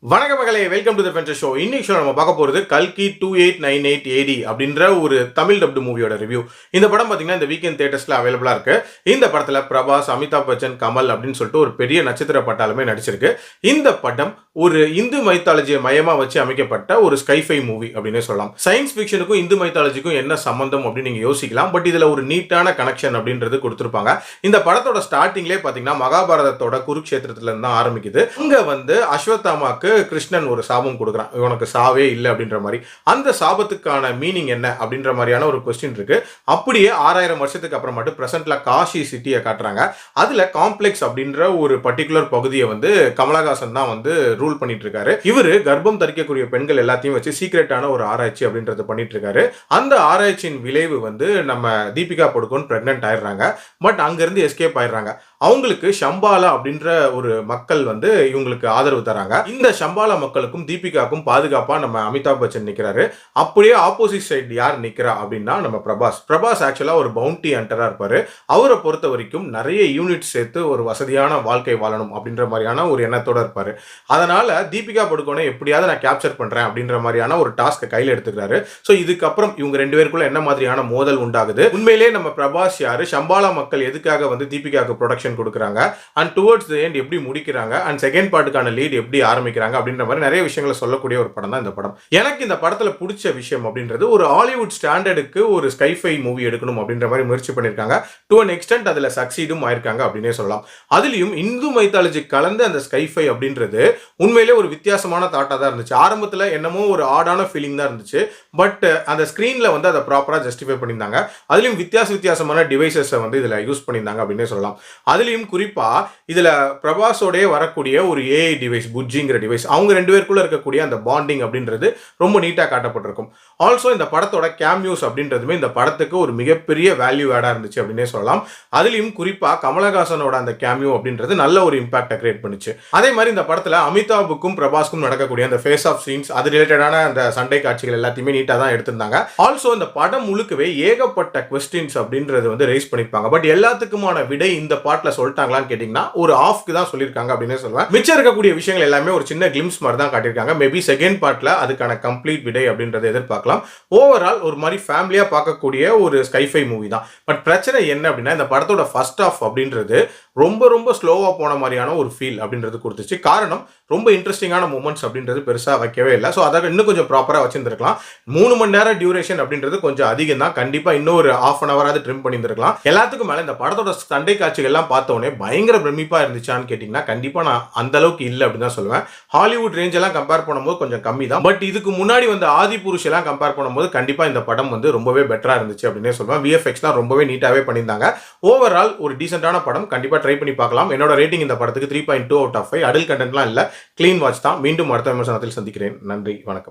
வணக்கம் மகளே, welcome to the ஃபென்சர் show. இன்னைக்கு ஷோ நம்ம பார்க்க போகிறது கல்கி 2898 AD அப்படின்ற ஒரு தமிழ் டப்டு மூவியோட ரிவ்யூ. இந்த படம் பார்த்தீங்கன்னா இந்த வீக்கெண்ட் தியேட்டர்ஸில் அவைலபிளாக இருக்கு. இந்த படத்தில் பிரபாஸ், அமிதாப் பச்சன், கமல் அப்படின்னு சொல்லிட்டு ஒரு பெரிய நட்சத்திர பட்டாலுமே நடிச்சிருக்கு. இந்த படம் ஒரு இந்து மைத்தாலஜியை மையமாக வச்சு அமைக்கப்பட்ட ஒரு ஸ்கைஃபை மூவி அப்படின்னு சொல்லலாம். சயின்ஸ் ஃபிக்ஷனுக்கும் இந்து மைத்தாலஜிக்கும் என்ன சம்பந்தம் அப்படின்னு நீங்கள் யோசிக்கலாம். பட் இதில் ஒரு நீட்டான கனெக்ஷன் அப்படின்றது கொடுத்துருப்பாங்க. இந்த படத்தோட ஸ்டார்டிங்லேயே பார்த்தீங்கன்னா மகாபாரதத்தோட குருக்ஷேத்திரத்துல இருந்து தான் ஆரம்பிக்குது. அங்கே வந்து அஸ்வத்தாமாக்கு கிருஷ்ணன் ஒரு சாபம் கொடுக்குறான், இவனுக்கு சாவே இல்லை அப்படின்ற மாதிரி. அந்த சாபத்துக்கான மீனிங் என்ன அப்படின்ற மாதிரியான ஒரு கொஸ்டின் இருக்கு. அப்படியே 6000 வருஷத்துக்கு அப்புறமாட்டு பிரசன்ட்ல காஷி சிட்டியை காட்டுறாங்க. அதுல காம்ப்ளெக்ஸ் அப்படின்ற ஒரு பர்டிகுலர் பகுதியை வந்து கமலஹாசன் தான் வந்து ரூல் பண்ணிட்டு இருக்காரு. இவரு கர்ப்பம் தரிக்கக்கூடிய பெண்கள் எல்லாத்தையும் வச்சு சீக்ரெட்டான ஒரு ஆராய்ச்சி அப்படின்றத பண்ணிட்டு இருக்காரு. அந்த ஆராய்ச்சியின் விளைவு வந்து நம்ம தீபிகா படுகோன் பிரெக்னன்ட் ஆயிடுறாங்க. பட் அங்கிருந்து எஸ்கேப் ஆயிடுறாங்க. அவங்களுக்கு ஷம்பாலா அப்படின்ற ஒரு மக்கள் வந்து இவங்களுக்கு ஆதரவு தராங்க. இந்த ஷம்பாலா மக்களுக்கும் தீபிகாக்கும் பாதுகாப்பா நம்ம அமிதாப் பச்சன் நிக்கிறாரு. அப்படியே ஆப்போசிட் சைடு யார் நிக்கிறா அப்படின்னா நம்ம பிரபாஸ் ஆக்சுவலா ஒரு பவுண்டி ஹண்டரா இருப்பாரு. அவரை பொறுத்த வரைக்கும் நிறைய யூனிட் சேர்த்து ஒரு வசதியான வாழ்க்கை வாழணும் அப்படின்ற மாதிரியான ஒரு எண்ணத்தோட இருப்பாரு. அதனால தீபிகா படுகோனை எப்படியாவது நான் கேப்சர் பண்றேன் அப்படின்ற மாதிரியான ஒரு டாஸ்கை கையில் எடுத்துக்கிறாரு. ஸோ இதுக்கப்புறம் இவங்க ரெண்டு பேருக்குள்ள என்ன மாதிரியான மோதல் உண்டாகுது, உண்மையிலேயே நம்ம பிரபாஸ் யாரு, ஷம்பாலா மக்கள் எதுக்காக வந்து தீபிகாவுக்கு ப்ரொடக்ஷன் கொடுக்குறாங்க, அண்ட் டுவர்ட்ஸ் தி எண்ட் எப்படி முடிக்கிறாங்க, அண்ட் செகண்ட் பார்ட்டுக்கான லீட் எப்படி ஆரம்பிக்கிறாங்க அப்படின்ற மாதிரி நிறைய விஷயங்களை சொல்லக்கூடிய ஒரு படம் தான் இந்த படம். எனக்கு இந்த படத்துல பிடிச்ச விஷயம் அப்படின்றது ஒரு ஹாலிவுட் ஸ்டாண்டர்டுக்கு ஒரு ஸ்கைஃபை மூவி எடுக்கணும் அப்படின்ற மாதிரி முயற்சி பண்ணியிருக்காங்க. டு அன் எக்ஸ்டென்ட் அதில் சக்சீடும் ஆயிருக்காங்க அப்படின்னே சொல்லலாம். அதுலயும் இந்து மைத்தாலஜி கலந்து அந்த ஸ்கைஃபை அப்படின்றது உண்மையிலே ஒரு வித்தியாசமான தாட்டா தான் இருந்துச்சு. ஆரம்பத்தில் என்னமோ ஒரு ஆடான ஃபீலிங் தான் இருந்துச்சு. பட் அந்த ஸ்கிரீன்ல வந்து அதை ப்ராப்பரா ஜஸ்டிஃபை பண்ணியிருந்தாங்க. அதுலயும் வித்தியாசமான டிவைசஸை வந்து இதுல யூஸ் பண்ணியிருந்தாங்க அப்படின்னே சொல்லலாம். அதுலயும் குறிப்பா இதுல பிரபாஸோடய வரக்கூடிய ஒரு ஏஐ டிவைஸ், புஜ்ஜிங்கிற டிவைஸ், அவங்க ரெண்டு பேருக்குள்ள இருக்கக்கூடிய அந்த பாண்டிங் அப்படின்றது ரொம்ப நீட்டா காட்டப்பட்டிருக்கும். ஆல்சோ இந்த படத்தோட கேமியோஸ் அப்படின்றதுமே இந்த படத்துக்கு ஒரு மிகப்பெரிய வேல்யூ ஆடா இருந்துச்சு அப்படின்னே சொல்லலாம். அதுலயும் குறிப்பா கமலஹாசனோட அந்த கேமியோ அப்படின்றது நல்ல ஒரு இம்பாக்டை கிரியேட் பண்ணுச்சு. அதே மாதிரி இந்த படத்துல அமிதாபுக்கும் பிரபாஸ்க்கும் நடக்கக்கூடிய அந்த ஃபேஸ் ஆஃப் சீன்ஸ், அது ரிலேட்டடான அந்த சண்டை காட்சிகள் எல்லாத்தையுமே நீட்டா தான் எடுத்திருந்தாங்க. ஆல்சோ இந்த படம் முழுக்கவே ஏகப்பட்ட கொஸ்டின்ஸ் அப்படின்றது வந்து ரைஸ் பண்ணிருப்பாங்க. பட் எல்லாத்துக்குமான விடை இந்த பாட்டுல சொல்லிட்டாங்களான்னு கேட்டீங்கன்னா ஒரு ஆஃப்க்கு தான் சொல்லியிருக்காங்க அப்படின்னு சொல்லுவேன். மிச்சம் இருக்கக்கூடிய விஷயங்கள் எல்லாமே ஒரு சின்ன கிளிம்ஸ் மாதிரி தான் காட்டியிருக்காங்க. மேபி செகண்ட் பார்ட்ல அதுக்கான கம்ப்ளீட் விடை அப்படின்றத எதிர்பார்க்கலாம். ஓவரால் ஒரு மாதிரி ஃபேமிலியா பார்க்கக்கூடிய ஒரு ஸ்கைஃபை மூவி தான். பட் பிரச்சனை என்ன அப்படின்னா இந்த படத்தோட ஃபர்ஸ்ட் ஆஃப் அப்படின்றது ரொம்ப ஸ்லோவா போன மாதிரியான ஒரு ஃபீல் அப்படின்றது கொடுத்துச்சு. காரணம் ரொம்ப இன்ட்ரெஸ்டிங்கான மூமெண்ட்ஸ் அப்படின்றது பெருசா வைக்கவே இல்லை. ஸோ அதை இன்னும் கொஞ்சம் ப்ராப்பரா வச்சிருந்திருக்கலாம். 3 மணி நேரம் டியூரேஷன் அப்படின்றது கொஞ்சம் அதிகம் தான். கண்டிப்பா இன்னும் ஒரு ½ அன் ஹவராவது ட்ரிம் பண்ணியிருந்திருக்கலாம். எல்லாத்துக்கும் மேல இந்த படத்தோட சண்டை காட்சிகள் எல்லாம் பார்த்தோன்னே பயங்கர பிரமிப்பா இருந்துச்சான்னு கேட்டீங்கன்னா கண்டிப்பா நான் அந்த அளவுக்கு இல்லை அப்படின்னு தான் சொல்லுவேன். ஹாலிவுட் ரேஞ்ச் எல்லாம் கம்பேர் பண்ணும்போது கொஞ்சம் கம்மி தான். பட் இதுக்கு முன்னாடி வந்து ஆதி புருஷ் எல்லாம் கம்பேர் பண்ணும்போது கண்டிப்பா இந்த படம் வந்து ரொம்பவே பெட்டரா இருந்துச்சு அப்படின்னே சொல்லுவேன். VFX தான் ரொம்பவே நீட்டாவே பண்ணியிருந்தாங்க. ஓவரால் ஒரு டீசென்டான படம், கண்டிப்பா ட்ரை பண்ணி பார்க்கலாம். என்னோட ரேட்டிங் இந்த படத்துக்கு 3.2 out of 5. அடல்ட் கண்டென்ட்லாம் இல்லை, கிளீன் வாட்ச் தான். மீண்டும் அடுத்த விமர்சனத்தில் சந்திக்கிறேன். நன்றி, வணக்கம்.